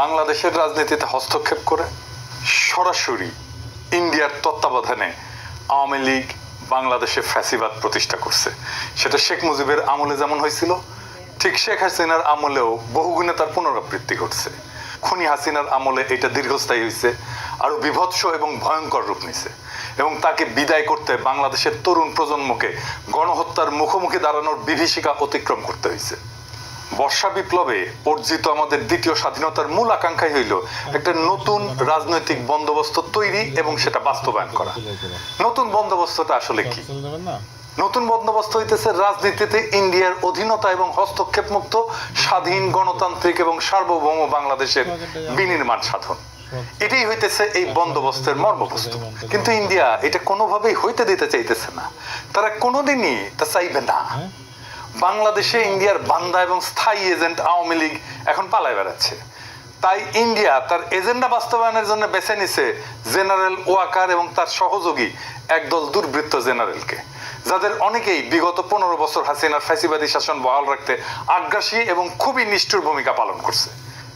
বাংলাদেশের রাজনীতিতে হস্তক্ষেপ করে সরাসরি ইন্ডিয়ার তত্ত্বাবধানে আওয়ামী লীগ বাংলাদেশে ফ্যাসিবাদ প্রতিষ্ঠা করছে। সেটা শেখ মুজিবের আমলে যেমন হয়েছিল, ঠিক শেখ হাসিনার আমলেও বহুগুণে তার পুনরাবৃত্তি ঘটছে। খুনি হাসিনার আমলে এটা দীর্ঘস্থায়ী হয়েছে, আরো বিভৎস এবং ভয়ঙ্কর রূপ নিছে, এবং তাকে বিদায় করতে বাংলাদেশের তরুণ প্রজন্মকে গণহত্যার মুখোমুখি দাঁড়ানোর বিভীষিকা অতিক্রম করতে হয়েছে। বর্ষা বিপ্লবে অর্জিত আমাদের দ্বিতীয় স্বাধীনতার মূল আকাঙ্ক্ষাই হইল একটা নতুন রাজনৈতিক বন্দোবস্ত তৈরি এবং সেটা বাস্তবায়ন করা। নতুন বন্দোবস্তটা আসলে কি? নতুন বন্দোবস্ত হইতেছে রাজনীতিতে ইন্ডিয়ার অধীনতা এবং হস্তক্ষেপ মুক্ত স্বাধীন গণতান্ত্রিক এবং সার্বভৌম বাংলাদেশের বিনির্মাণ সাধন। এটাই হইতেছে এই বন্দোবস্তের মর্মবস্তু। কিন্তু ইন্ডিয়া এটা কোনোভাবেই হইতে দিতে চাইতেছে না, তারা কোনোদিনই তা চাইবে না। বাংলাদেশে ইন্ডিয়ার বান্দা এবং স্থায়ী এজেন্ট আওয়ামী লীগ এখন পালায় বেড়াচ্ছে। তাই ইন্ডিয়া তার এজেন্ডা বাস্তবায়নের জন্য বেছে নিছে জেনারেল ওয়াকার এবং তার সহযোগী একদল দুর্বৃত্ত জেনারেলকে, যাদের অনেকেই বিগত 15 বছর হাসিনার ফ্যাসিবাদী শাসন বহাল রাখতে আগ্রাসী এবং খুবই নিষ্ঠুর ভূমিকা পালন করছে।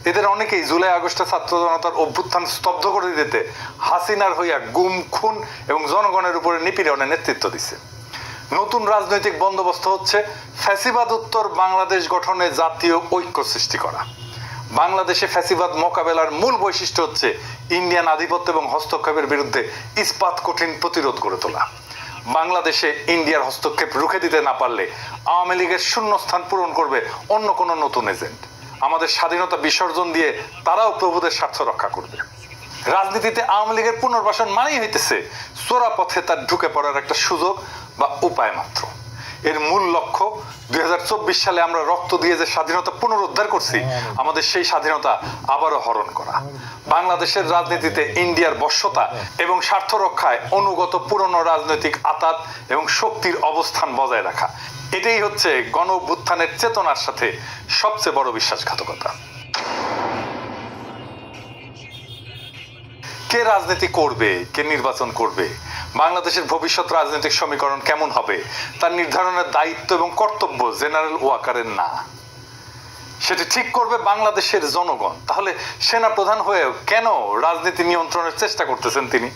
এদের অনেকেই জুলাই আগস্টে ছাত্র জনতার অভ্যুত্থান স্তব্ধ করে দিতে হাসিনার হইয়া গুম, খুন এবং জনগণের উপরে নিপীড়নের নেতৃত্ব দিছে। নতুন রাজনৈতিক বন্দোবস্ত হচ্ছে ফ্যাসিবাদ উত্তর বাংলাদেশ গঠনে জাতীয় ঐক্য সৃষ্টি করা। বাংলাদেশে ফ্যাসিবাদ মোকাবেলার মূল বৈশিষ্ট্য হচ্ছে ইন্ডিয়ান আধিপত্য এবং হস্তক্ষেপের বিরুদ্ধে ইস্পাত কঠিন প্রতিরোধ গড়ে তোলা। বাংলাদেশে ইন্ডিয়ার হস্তক্ষেপ রুখে দিতে না পারলে আওয়ামী লীগের শূন্যস্থান পূরণ করবে অন্য কোনো নতুন এজেন্ট। আমাদের স্বাধীনতা বিসর্জন দিয়ে তারাও প্রভুদের স্বার্থ রক্ষা করবে। রাজনীতিতে আওয়ামী লীগের পুনর্বাসন মানেই হইতেছে চোরা পথে তার ঢুকে পড়ার একটা সুযোগ বা উপায় মাত্র। এর মূল লক্ষ্য 2024 সালে আমরা রক্ত দিয়ে যে স্বাধীনতা পুনরুদ্ধার করছি, আমাদের সেই স্বাধীনতা আবারও হরণ করা। বাংলাদেশের রাজনীতিতে ইন্ডিয়ার বশ্যতা এবং স্বার্থ রক্ষায় অনুগত পুরনো রাজনৈতিক আতাত এবং শক্তির অবস্থান বজায় রাখা, এটাই হচ্ছে গণ অভ্যুত্থানের চেতনার সাথে সবচেয়ে বড় বিশ্বাসঘাতকতা। কে রাজনীতি করবে, কে নির্বাচন করবে, বাংলাদেশের ভবিষ্যৎ রাজনৈতিক সমীকরণ কেমন হবে, তার নির্ধারণের দায়িত্ব এবং কর্তব্য জেনারেল ওয়াকারের না। সেটি ঠিক করবে বাংলাদেশের জনগণ। তাহলে সেনা প্রধান হয়েও কেন রাজনীতি নিয়ন্ত্রণের চেষ্টা করতেছেন তিনি?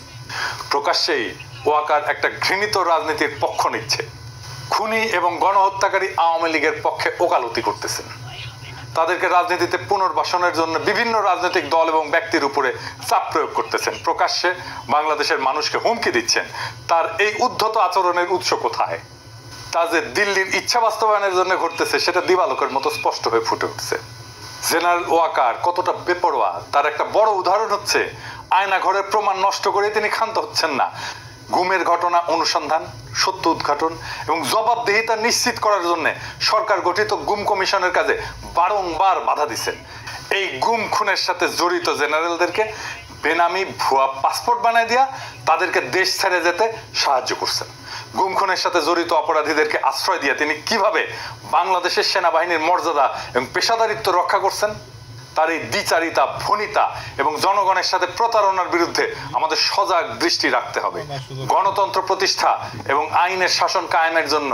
প্রকাশ্যেই ওয়াকার একটা ঘৃণিত রাজনীতির পক্ষ নিচ্ছে। খুনি এবং গণহত্যাকারী আওয়ামী লীগের পক্ষে ওকালতি করতেছেন। তাদেরকে রাজনীতিতে পুনর্বাসনের জন্য বিভিন্ন রাজনৈতিক দল এবং ব্যক্তির উপরে চাপ প্রয়োগ করতেছেন। প্রকাশ্যে বাংলাদেশের মানুষকে হুমকি দিচ্ছেন। তার এই উদ্ধত আচরণের উৎস কোথায়? তা যে দিল্লির ইচ্ছা বাস্তবায়নের জন্য ঘটতেছে সেটা দিবালোকের মতো স্পষ্ট হয়ে ফুটে উঠছে। জেনারেল ওয়াকার কতটা বেপরোয়া তার একটা বড় উদাহরণ হচ্ছে আয়না ঘরের প্রমাণ নষ্ট করে তিনি ক্ষান্ত হচ্ছেন না। গুমের ঘটনা অনুসন্ধান, সত্য উদ্ঘাটন এবং জবাবদিহিতা নিশ্চিত করার জন্য সরকার গঠিত গুম কমিশনের কাজে বারংবার বাধা দিচ্ছেন। এই গুম খুনের সাথে জড়িত জেনারেলদেরকে বেনামি ভুয়া পাসপোর্ট বানায় দিয়া তাদেরকে দেশ ছেড়ে যেতে সাহায্য করছেন। গুম খুনের সাথে জড়িত অপরাধীদেরকে আশ্রয় দিয়ে তিনি কিভাবে বাংলাদেশের সেনাবাহিনীর মর্যাদা এবং পেশাদারিত্ব রক্ষা করছেন, তার এই দ্বিচারিতা, ভনিতা এবং জনগণের সাথে প্রতারণার বিরুদ্ধে আমাদের সজাগ দৃষ্টি রাখতে হবে। গণতন্ত্র প্রতিষ্ঠা এবং আইনের শাসন কায়েমের জন্য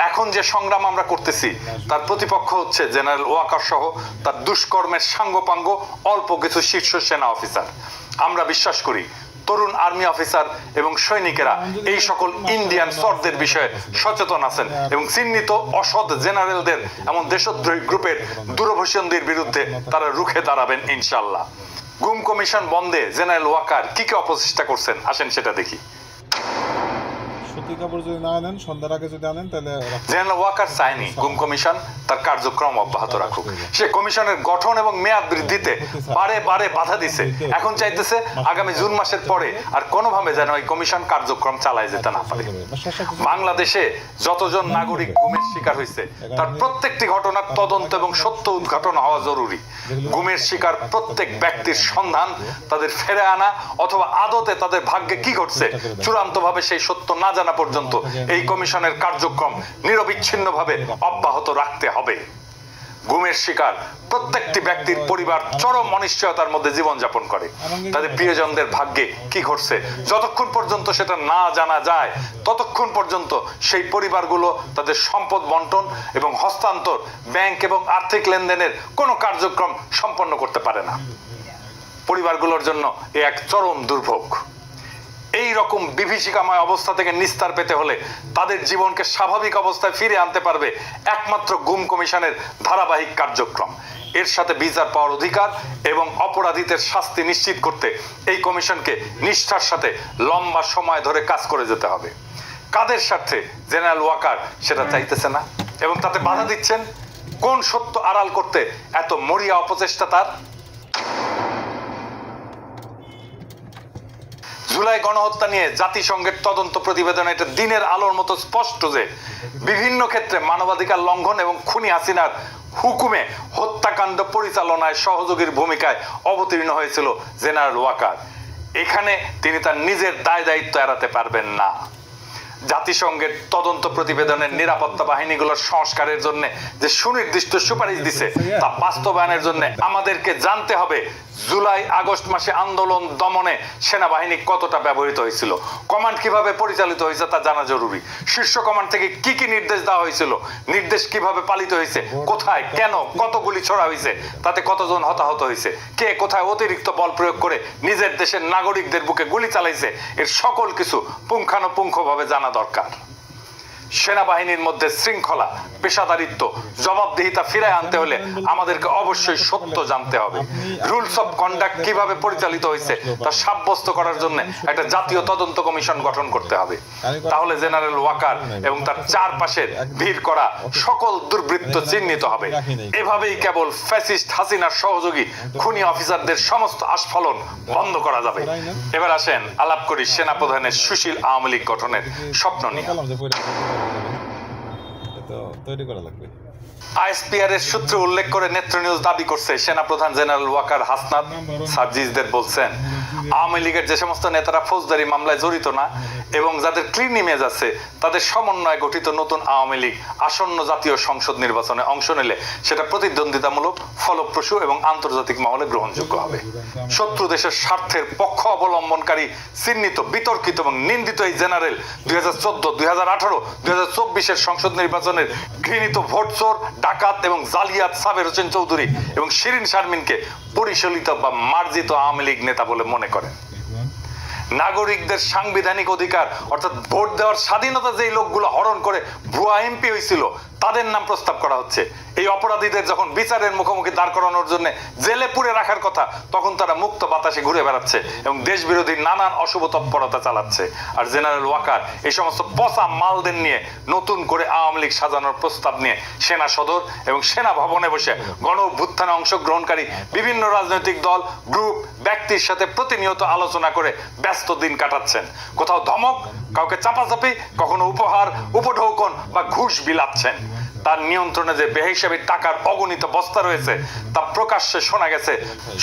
এখন যে সংগ্রাম আমরা করতেছি তার প্রতিপক্ষ হচ্ছে জেনারেল ওয়াকার সহ তার দুষ্কর্মের সাঙ্গপাঙ্গ অল্প কিছু শীর্ষ সেনা অফিসার। আমরা বিশ্বাস করি তরুণ আর্মি অফিসার এবং সৈনিকেরা এই সকল ইন্ডিয়ান সর্দের বিষয়ে সচেতন আছেন এবং চিহ্নিত অসৎ জেনারেলদের এমন দেশদ্রোহী গ্রুপের দূরভাষীদের বিরুদ্ধে তারা রুখে দাঁড়াবেন ইনশাল্লাহ। গুম কমিশন বন্ধে জেনারেল ওয়াকার কি কি অপচেষ্টা করছেন আসেন সেটা দেখি। জেনারেল ওয়াকার চায়নি গুম কমিশন তার কার্যক্রম অব্যাহত রাখুক। সে কমিশনের গঠন এবং মেয়াদ বৃদ্ধিতে বারে বারে বাধা দিছে। এখন চাইতেছে আগামী জুন মাসের পরে আর কোনোভাবে যেন এই কমিশন কার্যক্রম চালায় যেতে না পারে। বাংলাদেশে যতজন নাগরিক গুমের শিকার হয়েছে তার প্রত্যেকটি ঘটনার তদন্ত এবং সত্য উদ্ঘাটন হওয়া জরুরি। গুমের শিকার প্রত্যেক ব্যক্তির সন্ধান, তাদের ফেরে আনা অথবা আদতে তাদের ভাগ্যে কি ঘটছে চূড়ান্তভাবে সেই সত্য না জানা পর্যন্ত এই কমিশনের কার্যক্রম নিরবিচ্ছিন্নভাবে অব্যাহত রাখতে হবে। গুমের শিকার প্রত্যেকটি ব্যক্তির পরিবার চরম অনিশ্চয়তার মধ্যে জীবনযাপন করে। তাদের প্রিয়জনদের ভাগ্যে কি ঘটছে যতক্ষণ পর্যন্ত সেটা না জানা যায় ততক্ষণ পর্যন্ত সেই পরিবারগুলো তাদের সম্পদ বন্টন এবং হস্তান্তর, ব্যাংক এবং আর্থিক লেনদেনের কোনো কার্যক্রম সম্পন্ন করতে পারে না। পরিবারগুলোর জন্য এ এক চরম দুর্ভোগ। এই রকম বিভীষিকাময় অবস্থা থেকে নিস্তার পেতে হলে তাদের জীবনকে স্বাভাবিক অবস্থায় ফিরে আনতে পারবে একমাত্র গুম কমিশনের ধারাবাহিক কার্যক্রম। এর সাথে বিচার পাওয়ার অধিকার এবং অপরাধীদের শাস্তি নিশ্চিত করতে এই কমিশনকে নিষ্ঠার সাথে লম্বা সময় ধরে কাজ করে যেতে হবে। কাদের স্বার্থে জেনারেল ওয়াকার সেটা চাইতেছে না এবং তাতে বাধা দিচ্ছেন? কোন সত্য আড়াল করতে এত মরিয়া অপচেষ্টা তার? জুলাই গণহত্যা নিয়ে জাতিসংঘের তদন্ত প্রতিবেদনে এটা দিনের আলোর মতো স্পষ্ট যে বিভিন্ন ক্ষেত্রে মানবাধিকার লঙ্ঘন এবং খুনি হাসিনার হুকুমে হত্যাকাণ্ড পরিচালনায় সহযোগীর ভূমিকায় অবতীর্ণ হয়েছিল জেনারেল ওয়াকার। এখানে তিনি তার নিজের দায় দায়িত্ব এড়াতে পারবেন না। জাতিসংঘের তদন্ত প্রতিবেদনের নিরাপত্তা বাহিনীগুলোর সংস্কারের জন্য যে সুনির্দিষ্ট সুপারিশ দিছে তা বাস্তবায়নের জন্য আমাদেরকে জানতে হবে জুলাই আগস্ট মাসে আন্দোলন দমনে সেনাবাহিনী কতটা ব্যবহৃত হয়েছিল, কমান্ড কিভাবে পরিচালিত হয়েছে তা জানা জরুরি। শীর্ষ কমান্ড থেকে কি কি নির্দেশ দেওয়া হয়েছিল, নির্দেশ কিভাবে পালিত হয়েছে, কোথায় কেন কত গুলি ছোড়া হয়েছে, তাতে কতজন হতাহত হয়েছে, কে কোথায় অতিরিক্ত বল প্রয়োগ করে নিজের দেশের নাগরিকদের বুকে গুলি চালাইছে, এর সকল কিছু পুঙ্খানুপুঙ্খভাবে জানা দরকার। সেনাবাহিনীর মধ্যে শৃঙ্খলা, পেশাদারিত্ব, জবাবদিহিতা ফিরায় আনতে হলে আমাদেরকে অবশ্যই সত্য জানতে হবে। রুলস অফ কন্ডাক্ট কিভাবে পরিচালিত হয়েছে তা সাব্যস্ত করার জন্য একটা জাতীয় তদন্ত কমিশন গঠন করতে হবে। তাহলে জেনারেল ওয়াকার এবং তার চারপাশের ভিড় করা সকল দুর্বৃত্ত চিহ্নিত হবে। এভাবেই কেবল ফ্যাসিস্ট হাসিনার সহযোগী খুনি অফিসারদের সমস্ত আস্ফালন বন্ধ করা যাবে। এবার আসেন আলাপ করি সেনাপ্রধানের সুশীল আওয়ামী লীগ গঠনের স্বপ্ন নিয়ে। আইএসপিআর এর সূত্র উল্লেখ করে নেত্র নিউজ দাবি করছে সেনাপ্রধান জেনারেল ওয়াকার হাসনাত সার্জিসদের বলছেন আওয়ামী লীগের যে সমস্ত নেতারা ফৌজদারি মামলায় জড়িত না এবং যাদের ক্লিন ইমেজ আছে তাদের সমন্বয়ে গঠিত নতুন আওয়ামী লীগ আসন্ন জাতীয় সংসদ নির্বাচনে অংশ নিলে সেটা প্রতিদ্বন্দ্বিতামূলক, ফলপ্রসূ এবং আন্তর্জাতিক মহলে গ্রহণযোগ্য হবে। শত্রু দেশের স্বার্থের পক্ষ অবলম্বনকারী চিহ্নিত, বিতর্কিত এবং নিন্দিত এই জেনারেল 2014, 2018, 2024 সংসদ নির্বাচনের ঘৃণিত ভোটচোর, ডাকাত এবং জালিয়াত সাবের হোসেন চৌধুরী এবং শিরিন শারমিনকে পরিচালিত বা মার্জিত আওয়ামী লীগ নেতা বলে মনে করেন। নাগরিকদের সাংবিধানিক অধিকার অর্থাৎ ভোট দেওয়ার স্বাধীনতা যেই লোকগুলো হরণ করে ভুয়া এমপি হয়েছিল তাদের নাম প্রস্তাব করা হচ্ছে। এই অপরাধীদের যখন বিচারের মুখোমুখি দাঁড় করানোর জন্য জেলে পুরে রাখার কথা তখন তারা মুক্ত বাতাসে ঘুরে বেড়াচ্ছে এবং দেশ বিরোধী নানান অশুভ তৎপরতা চালাচ্ছে। আর জেনারেল ওয়াকার এই সমস্ত পচা মালদের নিয়ে নতুন করে আওয়ামী লীগ সাজানোর প্রস্তাব নিয়ে সেনা সদর এবং সেনা ভবনে বসে গণ অভ্যুত্থানে অংশগ্রহণকারী বিভিন্ন রাজনৈতিক দল, গ্রুপ, ব্যক্তির সাথে প্রতিনিয়ত আলোচনা করে ব্যস্ত দিন কাটাচ্ছেন। কোথাও ধমক, কাউকে চাপাচাপি, কখনো উপহার, উপঢৌকন বা ঘুষ বিলাচ্ছেন। তার নিয়ন্ত্রণে যে বেহিসাবি টাকার অগণিত বস্তা রয়েছে তা প্রকাশ্যে শোনা গেছে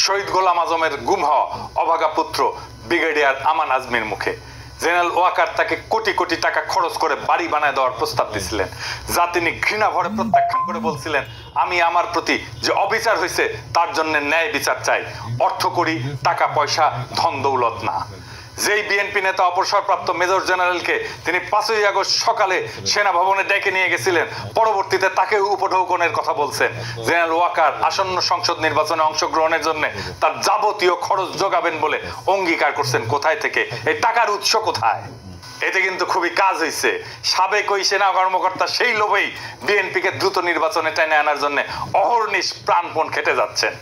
শহীদ গোলাম আজমের গুম হওয়া অভাগা পুত্র ব্রিগেডিয়ার আমান আজমির মুখে। জেনারেল ওয়াকার তাকে কোটি কোটি টাকা খরচ করে বাড়ি বানায় দেওয়ার প্রস্তাব দিয়েছিলেন, যা তিনি ঘৃণা ভরে প্রত্যাখ্যান করে বলছিলেন, আমি আমার প্রতি যে অবিচার হয়েছে তার জন্য ন্যায় বিচার চাই, অর্থ করি, টাকা পয়সা, ধন দৌলত না। যেই বিএনপি নেতা অবসরপ্রাপ্ত মেজর জেনারেলকে তিনি 5ই আগস্ট সকালে সেনা ভবনে ডেকে নিয়ে গেছিলেন, পরবর্তীতে তাকে উপঢৌকনের কথা বলছেন। জেনারেল ওয়াকার আসন্ন সংসদ নির্বাচনে অংশগ্রহণের জন্য তার যাবতীয় খরচ যোগাবেন বলে অঙ্গীকার করছেন। কোথায় থেকে? এই টাকার উৎস কোথায়? এতে কিন্তু খুবই কাজ হয়েছে। সাবেক ওই সেনা কর্মকর্তা সেই লোভেই বিএনপিকে দ্রুত নির্বাচনে টেনে আনার জন্য অহর্নিশ প্রাণপণ খেটে যাচ্ছেন।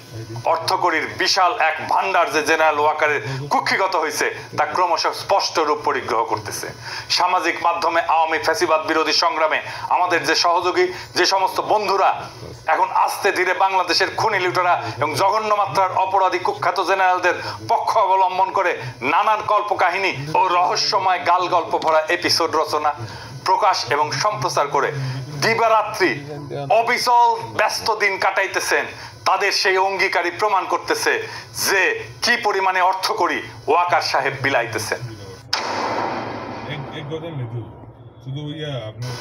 অর্থকরীর বিশাল এক ভান্ডার যে জেনারেল ওয়াকারের কুক্ষিগত হয়েছে তা ক্রমশ স্পষ্ট রূপ পরিগ্রহ করতেছে। সামাজিক মাধ্যমে আওয়ামী ফ্যাসিবাদ বিরোধী সংগ্রামে আমাদের যে সহযোগী, যে সমস্ত বন্ধুরা এখন আস্তে ধীরে বাংলাদেশের খুনি লুটেরা এবং জঘন্য মাত্রার অপরাধী কুখ্যাত জেনারেলদের পক্ষ অবলম্বন করে নানান কল্পকাহিনী ও রহস্যময় গাল গল্প ভরা এপিসোড রচনা, প্রকাশ এবং সম্প্রচার করে দিবারাত্রি অবিচল ব্যস্ত দিন কাটাইতেছেন, তাদের সেই অঙ্গীকারী প্রমাণ করতেছে যে কি পরিমাণে অর্থ করি ওয়াকার সাহেব বিলাইতেছেন।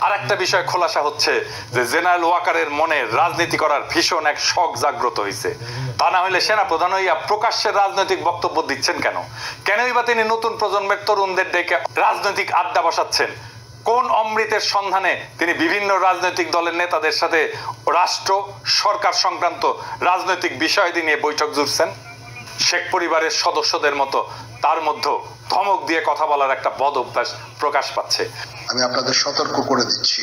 আর একটা বিষয় খোলাসা হচ্ছে যে জেনারেল ওয়াকারের মনে রাজনীতি করার ভীষণ এক শখ জাগ্রত হয়েছে। তা না হলে সেনা প্রধান হইয়া প্রকাশ্যে রাজনৈতিক বক্তব্য দিচ্ছেন কেন? কেনই বা তিনি নতুন প্রজন্মের তরুণদের ডেকে রাজনৈতিক আড্ডা বসাচ্ছেন? কোন অমৃতের সন্ধানে তিনি বিভিন্ন রাজনৈতিক দলের নেতাদের সাথে রাষ্ট্র সরকার সংক্রান্ত রাজনৈতিক বিষয় নিয়ে বৈঠক জুড়ছেন? শেখ পরিবারের সদস্যদের মতো তার মধ্যে ধমক দিয়ে কথা বলার একটা বদ অভ্যাস প্রকাশ পাচ্ছে। আমি আপনাদের সতর্ক করে দিচ্ছি,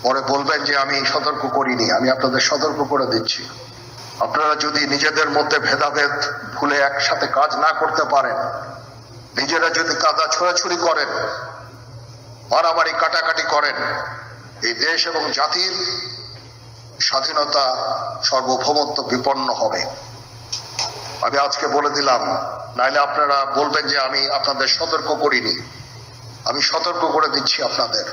পরে বলবেন যে আমি সতর্ক করিনি। আমি আপনাদের সতর্ক করে দিচ্ছি, আপনারা যদি নিজেদের মধ্যে ভেদাভেদ ভুলে একসাথে কাজ না করতে পারেন, নিজেরা যদি কাদা ছোড়াছুড়ি করেন, মারামারি কাটাকাটি করেন, এই দেশ এবং জাতির স্বাধীনতা সার্বভৌমত্ব বিপন্ন হবে। আমি আজকে বলে দিলাম, নাইলে আপনারা বলবেন যে আমি আপনাদের সতর্ক করিনি। আমি সতর্ক করে দিচ্ছি আপনাদের।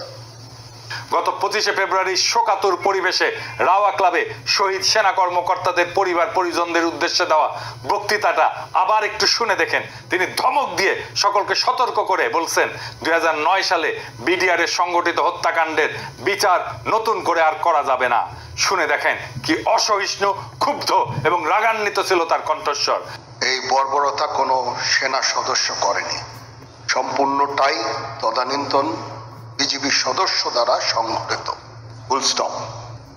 গত 25শে ফেব্রুয়ারি শোকাতুর পরিবেশে রাওয়া ক্লাবে শহীদ সেনা কর্মকর্তাদের পরিবার পরিজনদের উদ্দেশ্যে দেওয়া বক্তৃতাটা আবার একটু শুনে দেখেন। তিনি ধমক দিয়ে সকলকে সতর্ক করে বলছেন 2009 সালে বিডিআরের সংগঠিত হত্যাকাণ্ডের বিচার নতুন করে আর করা যাবে না। শুনে দেখেন কি অসহিষ্ণু, ক্ষুব্ধ এবং রাগান্বিত ছিল তার কণ্ঠস্বর। এই বর্বরতা কোনো সেনা সদস্য করেনি, সম্পূর্ণটাই তদানীন্তন বিজিবি সদস্য দ্বারা সংঘটিত। Full stop.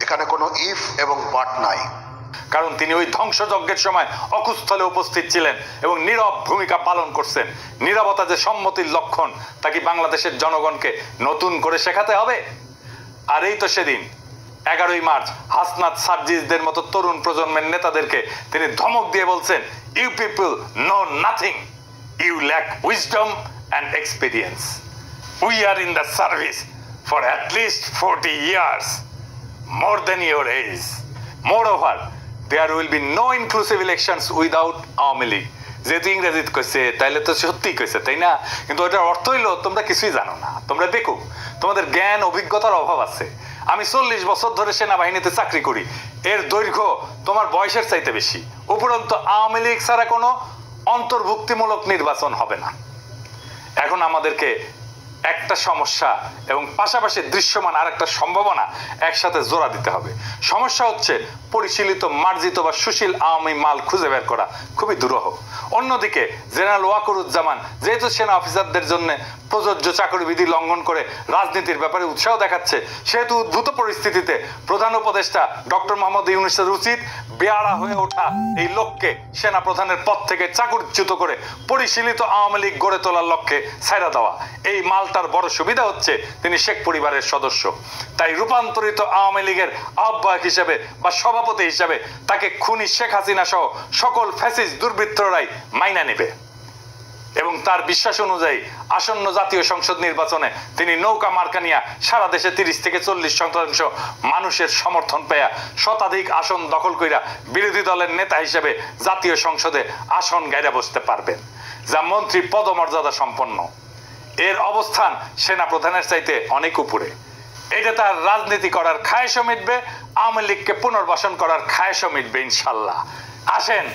এখানে কোনো ইফ এবং বাট নাই। কারণ তিনি ওই ধ্বংসযজ্ঞের সময় অকুস্থলে উপস্থিত ছিলেন এবং নীরব ভূমিকা পালন করছেন। নীরবতা যে সম্মতির লক্ষণ তা কি বাংলাদেশের জনগণকে নতুন করে শেখাতে হবে? আর এই তো সেদিন 11ই মার্চ হাসনাত সার্জিসদের মতো তরুণ প্রজন্মের নেতাদেরকে তিনি ধমক দিয়ে বলছেন, you people know nothing, you lack wisdom and experience. We are in the service for at least 40 years, more than your age. Moreover, there will be no inclusive elections without Awami League. যেহেতু ইংরেজিতে কইছে তাইলে তো সত্যিই কইছে, তাই না? কিন্তু ওটার অর্থ হইলো তোমরা কিছুই জানো না, তোমরা দেখো, তোমাদের জ্ঞান অভিজ্ঞতার অভাব আছে। আমি 40 বছর ধরে সেনাবাহিনীতে চাকরি করি, এর দৈর্ঘ্য তোমার বয়সের চাইতে বেশি। উপরন্তু আওয়ামী লীগ ছাড়া কোনো অন্তর্ভুক্তিমূলক নির্বাচন হবে না। এখন আমাদেরকে একটা সমস্যা এবং পাশাপাশি দৃশ্যমান আর একটা সম্ভাবনা একসাথে জোড়া দিতে হবে। সমস্যা হচ্ছে পরিশীলিত, মার্জিত বা সুশীল আওয়ামী মাল খুঁজে বের করা খুবই দুরূহ। অন্যদিকে জেনারেল ওয়াকরুজ্জামান যেহেতু সেনা অফিসারদের জন্য প্রযোজ্য চাকরি বিধি লঙ্ঘন করে রাজনীতির ব্যাপারে উৎসাহ দেখাচ্ছে, সেহেতু উদ্ভূত পরিস্থিতিতে প্রধান উপদেষ্টা ডক্টর মোহাম্মদ ইউনূসের উচিত বেয়াড়া হয়ে ওঠা এই লোককে সেনা প্রধানের পদ থেকে চাকরিচ্যুত করে পরিশীলিত আওয়ামী লীগ গড়ে তোলার লক্ষ্যে ছাইড়া দেওয়া। এই মালটার বড় সুবিধা হচ্ছে তিনি শেখ পরিবারের সদস্য, তাই রূপান্তরিত আওয়ামী লীগের আহ্বায়ক হিসেবে বা সভাপতি হিসেবে তাকে খুনি শেখ হাসিনা সহ সকল ফ্যাসিস্ট দুর্বৃত্তরাই মাইনা নেবে এবং তার বিশ্বাস অনুযায়ী আসন্ন জাতীয় সংসদ নির্বাচনে তিনি নৌকা মার্কা নিয়ে সারা দেশে 30 থেকে 40% মানুষের সমর্থন পেয়া শতাধিক আসন দখল কইরা বিরোধী দলের নেতা হিসেবে জাতীয় সংসদে আসন গাইরা বসতে পারবেন, যা মন্ত্রী পদমর্যাদা সম্পন্ন। এর অবস্থান সেনা প্রধানের চাইতে অনেক উপরে। এটা তার রাজনীতি করার খায়েশও মিটবে, আওয়ামী লীগকে পুনর্বাসন করার খায়েশও মিটবে ইনশাল্লাহ। আসেন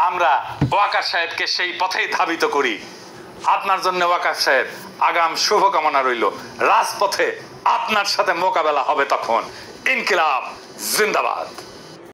আমরা ওয়াকার সাহেবকে সেই পথেই ধাবিত করি। আপনার জন্য ওয়াকার সাহেব আগাম শুভকামনা রইল। রাজপথে আপনার সাথে মোকাবেলা হবে তখন। ইনকিলাব জিন্দাবাদ।